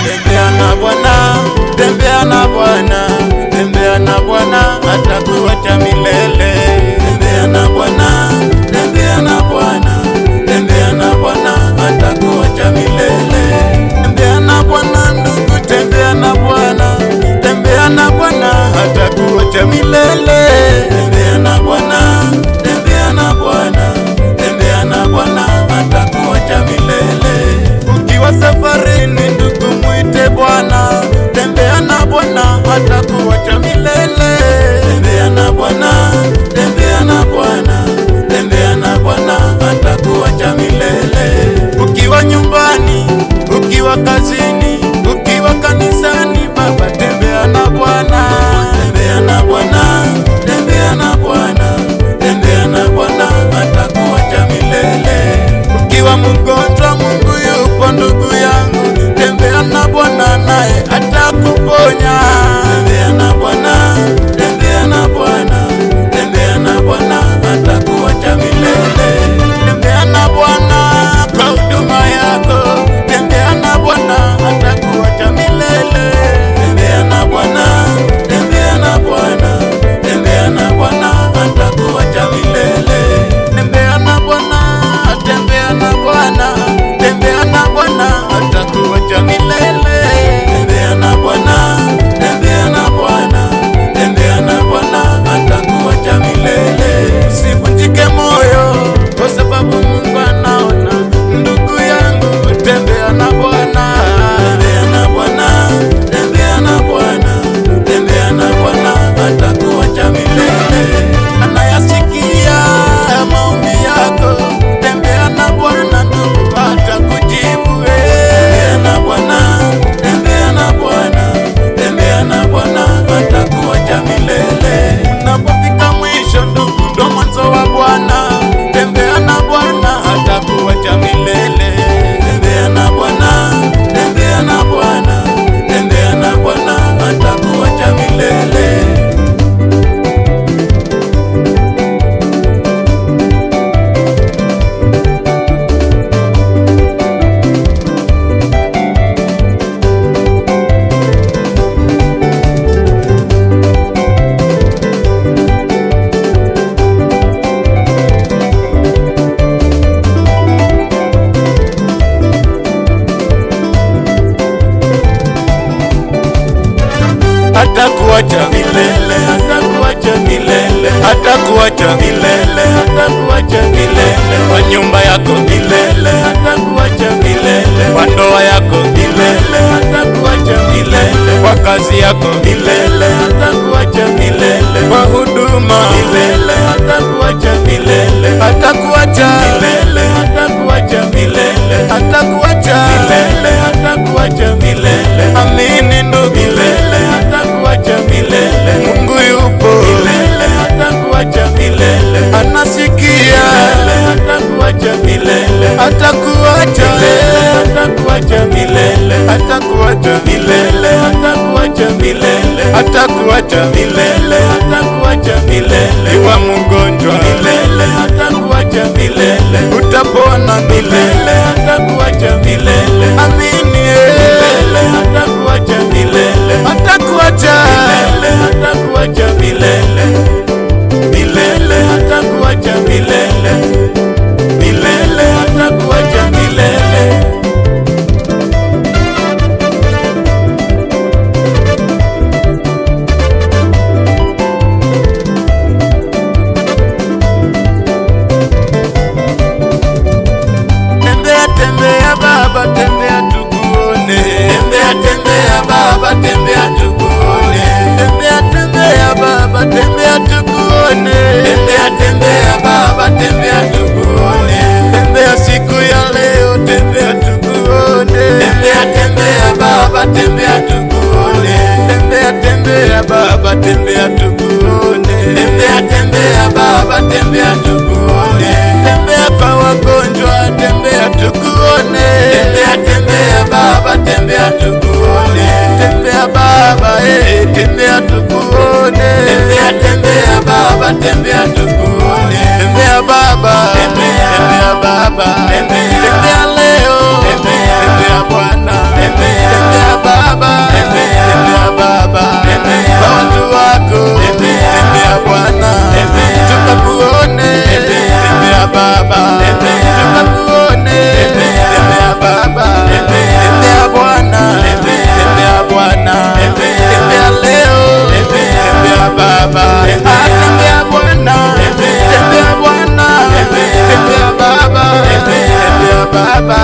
Tembea na Bwana, tembea na Bwana, tembea na Bwana hatakuacha milele. Tembea na Bwana, tembea na Bwana, tembea na Bwana hatakuacha milele. Tembea na Bwana ndugu, tembea na Bwana, tembea na Bwana hatakuacha milele. Tembea na Bwana, tembea na Bwana, tembea na Bwana hatakuacha milele. Ukiwa safarini ndugu, mwite Bwana, tembea na Bwana hatakuacha milele. Tembea na Bwana, tembea na Bwana, tembea na Bwana hatakuacha milele. Ukiwa nyumbani, ukiwa kazini, ukiwa kanisani, baba tembea na Bwana, tembea na Bwana, tembea na Bwana, tembea na Bwana hatakuacha milele. Ukiwa mgonjwa, Mungu yupo ndugu yangu, tembea na Bwana naye atakuponya. Tembea na Bwana, tembea na Bwana, tembea na Bwana hatakuacha milele. Tembea na Bwana kwa huduma yako, tembea na Bwana hatakuacha milele. Tembea na Bwana, tembea na Bwana, tembea na Bwana hatakuacha milele. Tembea na Bwana, tembea na Bwana, tembea na Bwana hatakuacha milele. Tembea na Bwana, tembea na Bwana, tembea na Bwana hatakuacha milele. Usivunjike moyo kwa sababu Mungu anaona. Ndugu yangu, tembea na Bwana, tembea na Bwana, tembea na Bwana, tembea na Bwana hatakuacha milele. Anayasikia maombi yako, tembea na Bwana ndugu atakujibu. Tembea na Bwana, tembea na Bwana, tembea na Bwana hatakuacha milele. Unapofika mwisho ndugu, ndo mwanzo wa Bwana, tembea na Bwana hatakuacha milele. Tembea na Bwana, tembea na Bwana, tembea na Bwana hatakuacha milele. Hatakuacha milele, hatakuacha milele, hatakuacha milele, hatakuacha milele. Kwa nyumba yako milele, hatakuacha milele. Kwa ndoa yako milele, hatakuacha milele. Kwa kazi yako milele, hatakuacha milele. Kwa huduma milele, hatakuacha milele. Hatakuacha milele, hatakuacha milele. Hatakuacha milele, hatakuacha milele. Amini ndugu, milele hatakuacha milele. Mungu yupo milele, hatakuacha milele. Anasikia milele, hatakuacha milele. Hatakuacha milele, hatakuacha milele. Hatakuacha milele, hatakuacha milele. Hatakuacha milele, hatakuacha milele. Iwa mgonjwa milele, hatakuacha milele. Utapona milele, hatakuacha milele. Amini milele, hatakuacha milele. Hatakuacha milele, hatakuacha milele. Milele hatakuacha milele. Milele hatakuacha milele. Tembea tembea baba, tembea tukuone. Tembea tembea baba, tembea tukuone. Tembea tembea baba, tembea tukuone. Tembea tembea baba, tembea tukuone. Tembea siku ya leo, tembea tukuone. Tembea tembea baba, tembea tukuone. Tembea tembea baba, tembea tukuone. Tembea tembea baba, tembea tukuone. Tembea kwa wagonjwa, tembea tukuone. Tembea tembea baba, tembea tukuone. Tembea baba, tembea tukuone. Tembea tembea baba, tembea tukuone. Tembea baba, tembea baba, tembea leo, tembea Baba.